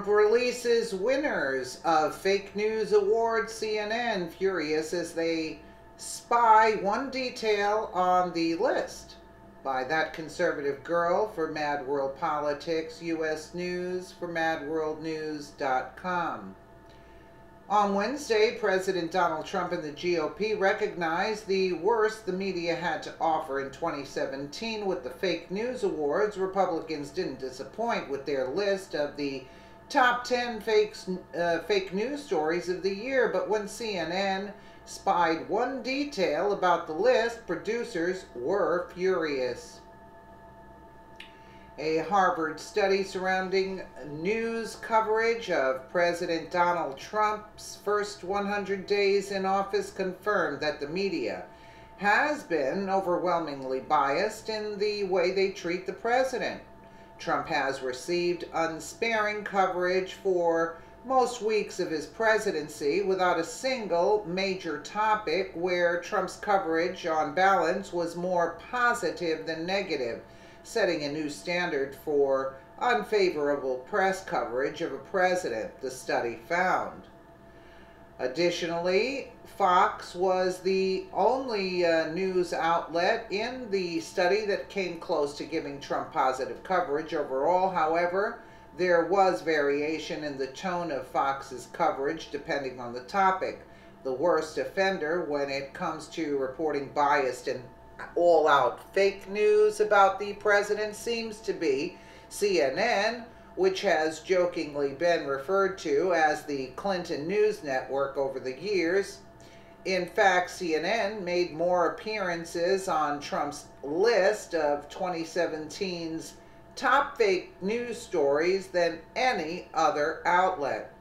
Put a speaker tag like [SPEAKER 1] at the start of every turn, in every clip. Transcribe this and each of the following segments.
[SPEAKER 1] Releases winners of fake news awards. CNN furious as they spy one detail on the list by that conservative girl for Mad World Politics. US News for MadWorldNews.com. On Wednesday, President Donald Trump and the GOP recognized the worst the media had to offer in 2017 with the fake news awards. Republicans didn't disappoint with their list of the top 10 fake news stories of the year, but when CNN spied one detail about the list, producers were furious. A Harvard study surrounding news coverage of President Donald Trump's first 100 days in office confirmed that the media has been overwhelmingly biased in the way they treat the president. Trump has received unsparing coverage for most weeks of his presidency without a single major topic where Trump's coverage on balance was more positive than negative, setting a new standard for unfavorable press coverage of a president, the study found. Additionally, Fox was the only news outlet in the study that came close to giving Trump positive coverage overall. However, there was variation in the tone of Fox's coverage depending on the topic. The worst offender when it comes to reporting biased and all-out fake news about the president seems to be CNN, which has jokingly been referred to as the Clinton News Network over the years. In fact, CNN made more appearances on Trump's list of 2017's top fake news stories than any other outlet.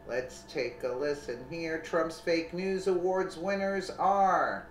[SPEAKER 1] Let's take a listen here. Trump's Fake News Awards winners are...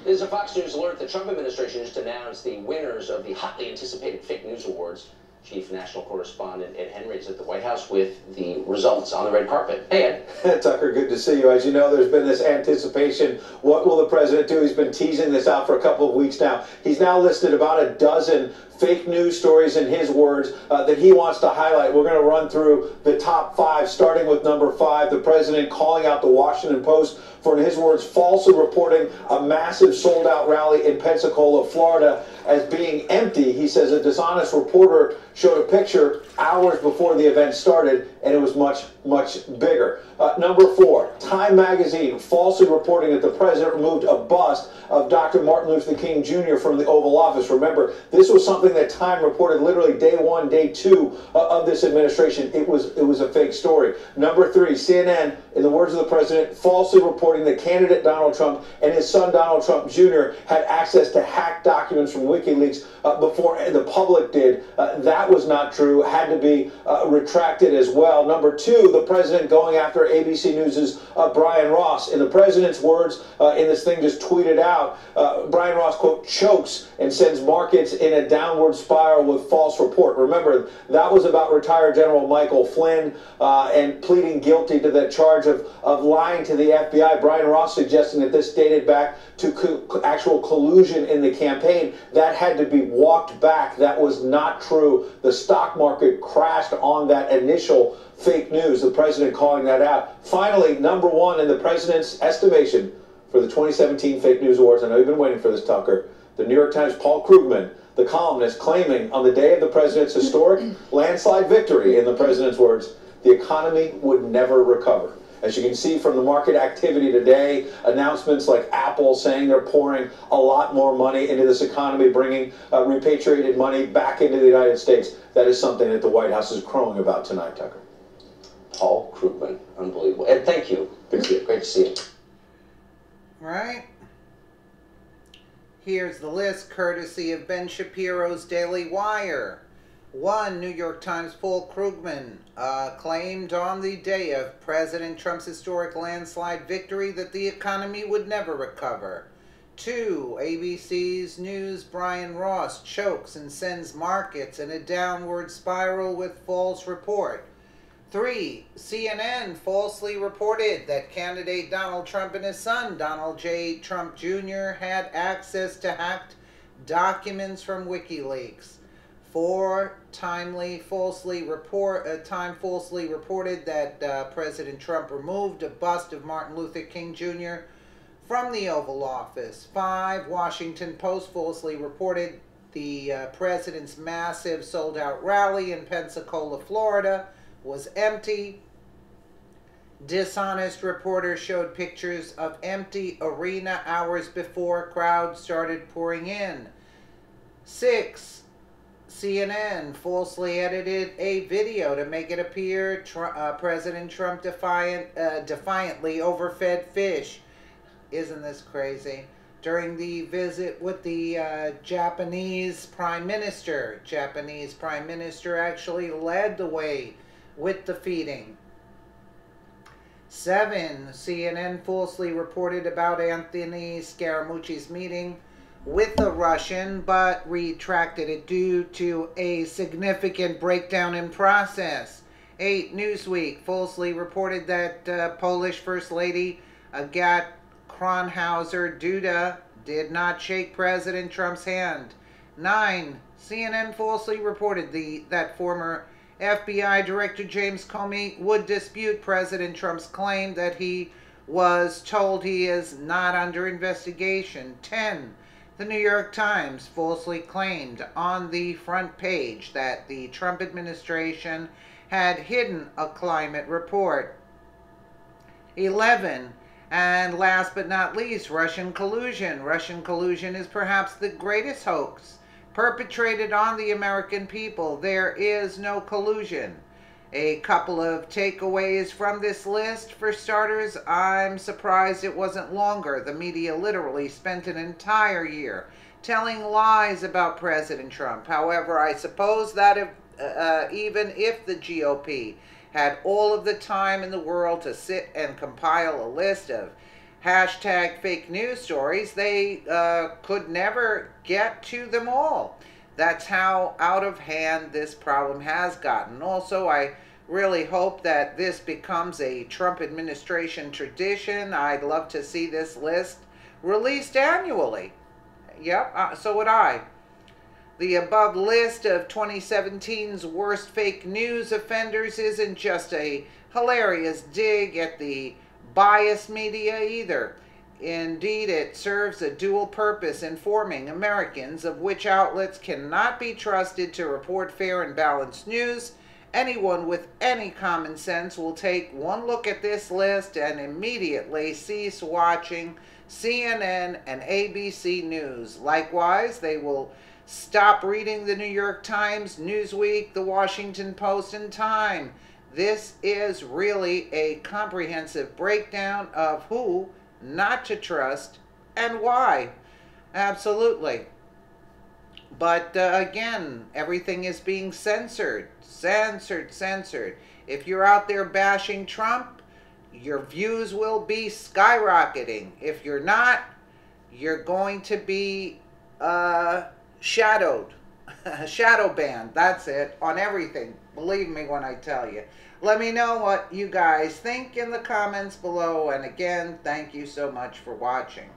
[SPEAKER 2] This is a Fox News alert. The Trump administration just announced the winners of the hotly anticipated Fake News Awards. Chief National Correspondent Ed Henry is at the White House with the results on the red carpet. Hey,
[SPEAKER 3] Ed. Tucker, good to see you. As you know, there's been this anticipation. What will the president do? He's been teasing this out for a couple of weeks now. He's now listed about a dozen fake news stories, in his words, that he wants to highlight. We're going to run through the top 5, starting with number 5, the president calling out the Washington Post for, in his words, falsely reporting a massive sold-out rally in Pensacola, Florida, as being empty. He says a dishonest reporter showed a picture hours before the event started, and it was much, much bigger. Number 4, Time Magazine falsely reporting that the president removed a bust of Dr. Martin Luther King Jr. from the Oval Office. Remember, this was something that Time reported literally day 1, day 2 of this administration. It was a fake story. Number 3, CNN, in the words of the president, falsely reporting that candidate Donald Trump and his son Donald Trump Jr. had access to hacked documents from WikiLeaks before the public did. That was not true, had to be retracted as well. Number 2, the president going after ABC News' Brian Ross. In the president's words, in this thing just tweeted out, Brian Ross, quote, chokes and sends markets in a downward spiral with false report. Remember, that was about retired General Michael Flynn and pleading guilty to the charge of lying to the FBI. Brian Ross suggesting that this dated back to actual collusion in the campaign. That had to be walked back. That was not true. The stock market crashed on that initial fake news, the president calling that out. Finally, number 1 in the president's estimation for the 2017 Fake News Awards, I know you've been waiting for this, Tucker, the New York Times' Paul Krugman, the columnist, claiming on the day of the president's historic landslide victory, in the president's words, the economy would never recover. As you can see from the market activity today, announcements like Apple saying they're pouring a lot more money into this economy, bringing repatriated money back into the United States. That is something that the White House is crowing about tonight, Tucker.
[SPEAKER 2] Paul Krugman, unbelievable. Ed, thank you. Good to see you. Great to see you.
[SPEAKER 1] Right. Here's the list, courtesy of Ben Shapiro's Daily Wire. 1, New York Times, Paul Krugman claimed on the day of President Trump's historic landslide victory that the economy would never recover. 2, ABC's News, Brian Ross chokes and sends markets in a downward spiral with false report. 3, CNN falsely reported that candidate Donald Trump and his son, Donald J. Trump Jr., had access to hacked documents from WikiLeaks. 4, falsely reported that President Trump removed a bust of Martin Luther King Jr. from the Oval Office. 5, Washington Post falsely reported the president's massive sold-out rally in Pensacola, Florida was empty. Dishonest reporters showed pictures of empty arena hours before crowds started pouring in. 6, CNN falsely edited a video to make it appear President Trump defiantly overfed fish. Isn't this crazy? During the visit with the Japanese Prime Minister. Japanese Prime Minister actually led the way with the feeding. 7, CNN falsely reported about Anthony Scaramucci's meeting with a Russian, but retracted it due to a significant breakdown in process. 8, Newsweek falsely reported that Polish First Lady Agat Kronhauser-Duda did not shake President Trump's hand. 9, CNN falsely reported that former FBI Director James Comey would dispute President Trump's claim that he was told he is not under investigation. 10, the New York Times falsely claimed on the front page that the Trump administration had hidden a climate report. 11, and last but not least, Russian collusion. Russian collusion is perhaps the greatest hoax perpetrated on the American people. There is no collusion. A couple of takeaways from this list. For starters, I'm surprised it wasn't longer. The media literally spent an entire year telling lies about President Trump. However, I suppose that even if the GOP had all of the time in the world to sit and compile a list of hashtag fake news stories, they could never get to them all. That's how out of hand this problem has gotten. Also, I really hope that this becomes a Trump administration tradition. I'd love to see this list released annually. Yep, so would I. The above list of 2017's worst fake news offenders isn't just a hilarious dig at the biased media either. Indeed, it serves a dual purpose, informing Americans of which outlets cannot be trusted to report fair and balanced news. Anyone with any common sense will take one look at this list and immediately cease watching CNN and ABC News. Likewise, they will stop reading the New York Times, Newsweek, the Washington Post, and Time. This is really a comprehensive breakdown of who not to trust and why. Absolutely. But again, everything is being censored. Censored. If you're out there bashing Trump, your views will be skyrocketing. If you're not, you're going to be shadowed. Shadow banned. That's it. On everything. Believe me when I tell you. Let me know what you guys think in the comments below. And again, thank you so much for watching.